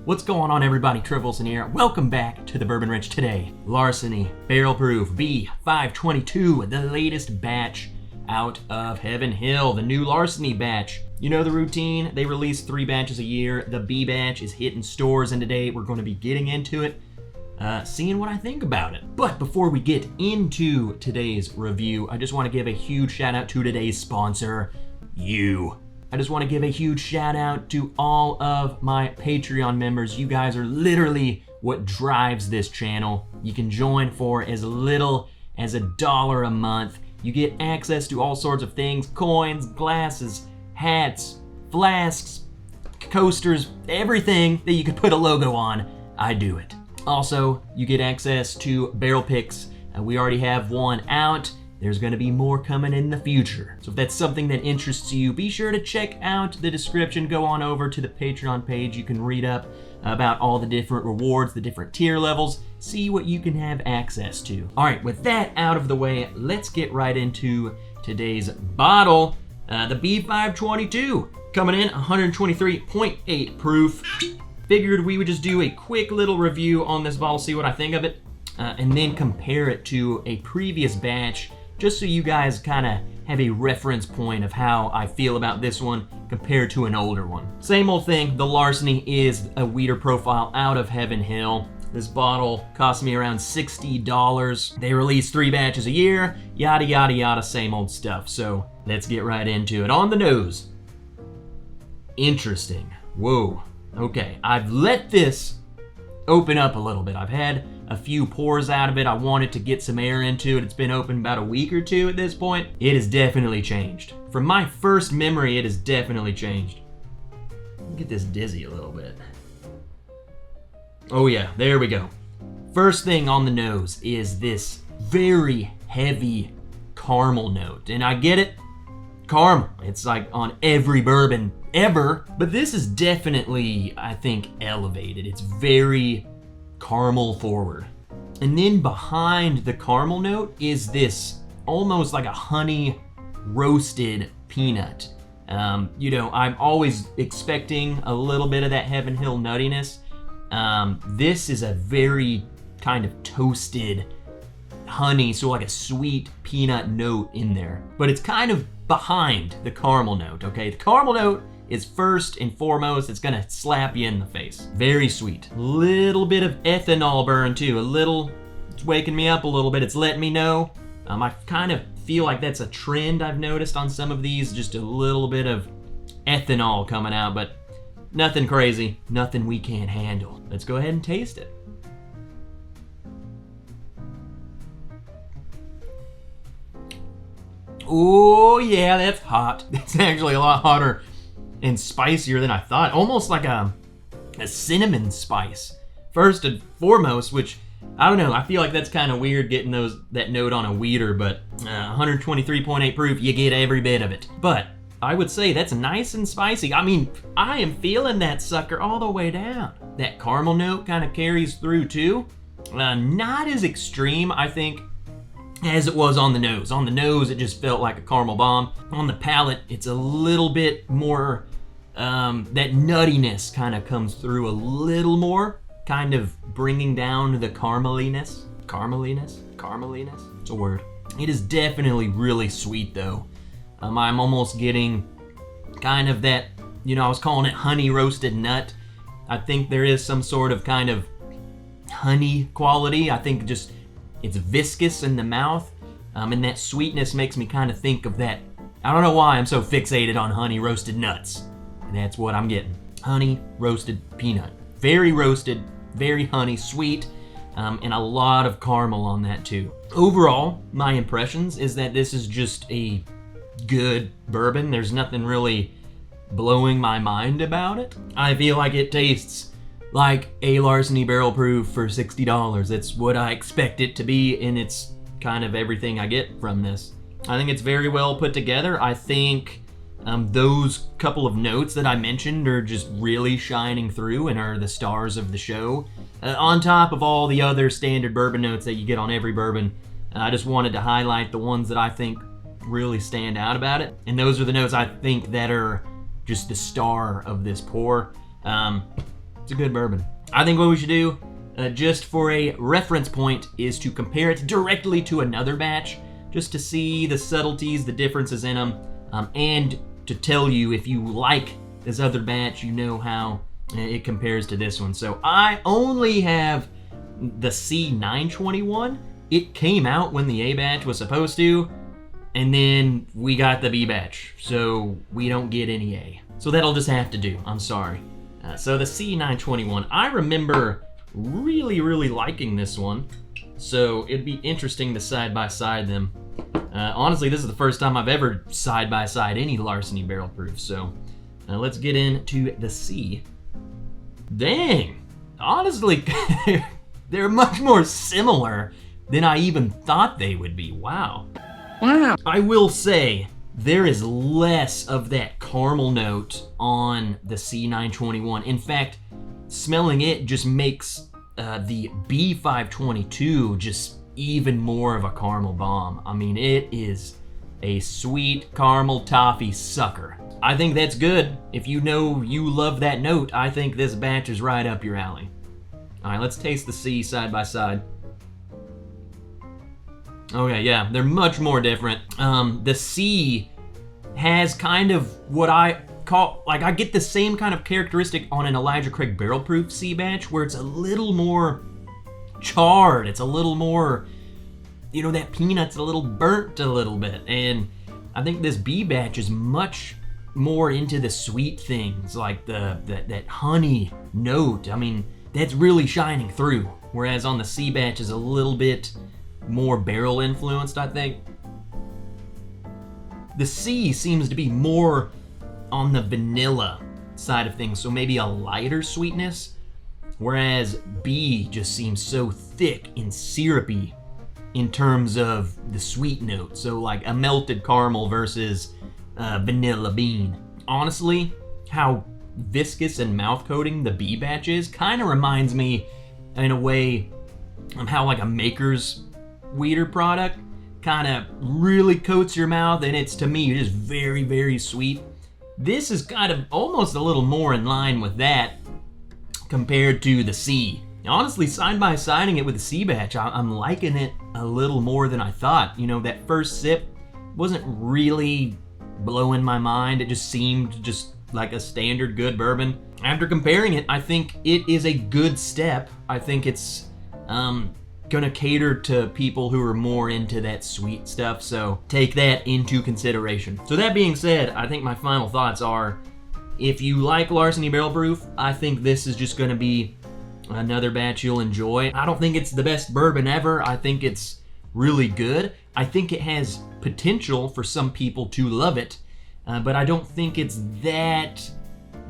What's going on, everybody? Wilson here. Welcome back to the Bourbon Wrench. Today, Larceny Barrel Proof B522, the latest batch out of Heaven Hill, the new Larceny batch. You know the routine, they release 3 batches a year. The B batch is hitting stores, and today we're going to be getting into it, seeing what I think about it. But before we get into today's review, I just want to give a huge shout out to today's sponsor, you. I just want to give a huge shout out to all of my Patreon members. You guys are literally what drives this channel. You can join for as little as $1 a month. You get access to all sorts of things: coins, glasses, hats, flasks, coasters, everything that you could put a logo on, I do it. Also, you get access to barrel picks. We already have one out. There's gonna be more coming in the future. So if that's something that interests you, be sure to check out the description. Go on over to the Patreon page. You can read up about all the different rewards, the different tier levels, see what you can have access to. All right, with that out of the way, let's get right into today's bottle. The B522, coming in 123.8 proof. Figured we would just do a quick little review on this bottle, see what I think of it, and then compare it to a previous batch, just so you guys kind of have a reference point of how I feel about this one compared to an older one. Same old thing, the Larceny is a weeder profile out of Heaven Hill. This bottle cost me around $60. They release 3 batches a year, yada yada yada, same old stuff. So let's get right into it. On the nose, interesting. Whoa, okay, I've let this open up a little bit. I've had a few pours out of it. I wanted to get some air into it. It's been open about a week or two at this point. It has definitely changed. From my first memory, it has definitely changed. Get this dizzy a little bit. Oh yeah, there we go. First thing on the nose is this very heavy caramel note. And I get it, caramel. It's like on every bourbon ever, but this is definitely, I think, elevated. It's very caramel forward. And then behind the caramel note is this almost like a honey roasted peanut. You know, I'm always expecting a little bit of that Heaven Hill nuttiness. This is a very kind of toasted honey, so like a sweet peanut note in there. But it's kind of behind the caramel note, okay? The caramel note is first and foremost. It's gonna slap you in the face. Very sweet. Little bit of ethanol burn too. It's waking me up a little bit. It's letting me know. I kind of feel like that's a trend I've noticed on some of these, just a little bit of ethanol coming out, but nothing crazy, nothing we can't handle. Let's go ahead and taste it. Oh yeah, that's hot. It's actually a lot hotter and spicier than I thought. Almost like a cinnamon spice, first and foremost, which, I don't know, I feel like that's kind of weird getting that note on a weeder, but 123.8 proof, you get every bit of it. But I would say that's nice and spicy. I mean, I am feeling that sucker all the way down. That caramel note kind of carries through too. Not as extreme, I think, as it was on the nose. On the nose, it just felt like a caramel bomb. On the palate, it's a little bit more, that nuttiness kind of comes through a little more, kind of bringing down the carameliness. Carameliness? It's a word. It is definitely really sweet though. I'm almost getting kind of that, you know, I was calling it honey roasted nut. I think there is some sort of kind of honey quality. I think just it's viscous in the mouth, and that sweetness makes me kind of think of that. I don't know why I'm so fixated on honey roasted nuts. And that's what I'm getting. Honey roasted peanut. Very roasted, very honey sweet, and a lot of caramel on that too. Overall, my impressions is that this is just a good bourbon. There's nothing really blowing my mind about it. I feel like it tastes like a Larceny barrel proof for $60. That's what I expect it to be, and it's kind of everything I get from this. I think it's very well put together. I think those couple of notes that I mentioned are just really shining through and are the stars of the show. On top of all the other standard bourbon notes that you get on every bourbon, I just wanted to highlight the ones that I think really stand out about it. And those are the notes I think that are just the star of this pour. It's a good bourbon. I think what we should do, just for a reference point, is to compare it directly to another batch, just to see the subtleties, the differences in them, and to tell you if you like this other batch, you know how it compares to this one. So I only have the C921. It came out when the A batch was supposed to, and then we got the B batch, so we don't get any A. So that'll just have to do, I'm sorry. So the C921, I remember really, really liking this one, so it'd be interesting to side-by-side them. Honestly, this is the first time I've ever side-by-side any Larceny barrel proof, so let's get into the C. Dang, honestly, they're much more similar than I even thought they would be. Wow. I will say, there is less of that caramel note on the C921. In fact, smelling it just makes the B522 just even more of a caramel bomb. I mean, it is a sweet caramel toffee sucker. I think that's good. If you know you love that note, I think this batch is right up your alley. All right, let's taste the C side by side. Okay, yeah, they're much more different. The C has kind of what I call, like, I get the same kind of characteristic on an Elijah Craig barrel proof C batch, where it's a little more charred. It's a little more, you know, that peanut's a little burnt a little bit. And I think this B batch is much more into the sweet things, like that honey note. I mean, that's really shining through. Whereas on the C batch is a little bit more barrel influenced, I think. The C seems to be more on the vanilla side of things, so maybe a lighter sweetness, whereas B just seems so thick and syrupy in terms of the sweet note, so like a melted caramel versus vanilla bean. Honestly, how viscous and mouth coating the B batch is kind of reminds me in a way of how like a Maker's Weeder product kind of really coats your mouth, and it's, to me, just very, very sweet. This is kind of almost a little more in line with that compared to the C. Honestly, side-by-siding it with the C batch, I'm liking it a little more than I thought. You know, that first sip wasn't really blowing my mind. It just seemed just like a standard good bourbon. After comparing it, I think it is a good step. I think it's gonna cater to people who are more into that sweet stuff, so take that into consideration. So that being said, I think my final thoughts are, if you like Larceny Barrel Proof, I think this is just gonna be another batch you'll enjoy. I don't think it's the best bourbon ever. I think it's really good. I think it has potential for some people to love it, but I don't think it's that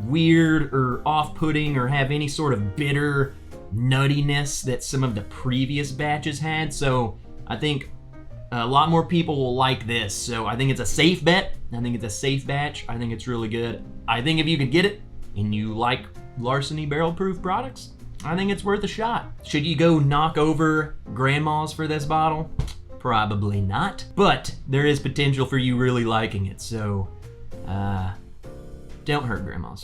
weird or off-putting or have any sort of bitter nuttiness that some of the previous batches had. So I think a lot more people will like this. So I think it's a safe bet. I think it's a safe batch. I think it's really good. I think if you could get it and you like Larceny barrel proof products, I think it's worth a shot. Should you go knock over grandmas for this bottle? Probably not, but there is potential for you really liking it. So don't hurt grandmas.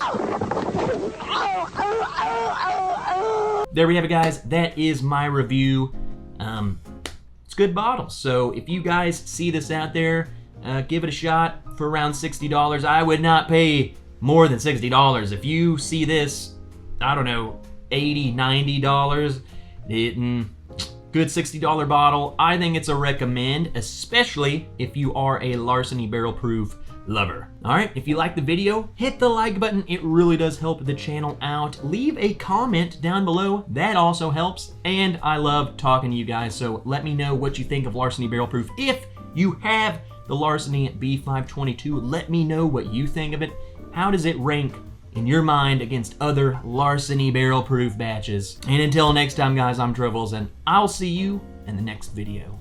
There we have it, guys. That is my review. It's a good bottle. So if you guys see this out there, give it a shot for around $60. I would not pay more than $60. If you see this, I don't know, $80, $90, good $60 bottle. I think it's a recommend, especially if you are a Larceny barrel proof lover. All right, if you like the video, hit the like button. It really does help the channel out. Leave a comment down below. That also helps. And I love talking to you guys, so let me know what you think of Larceny barrel proof. If you have the Larceny B522, let me know what you think of it. How does it rank in your mind against other Larceny barrel proof batches? And until next time, guys, I'm Trevels, and I'll see you in the next video.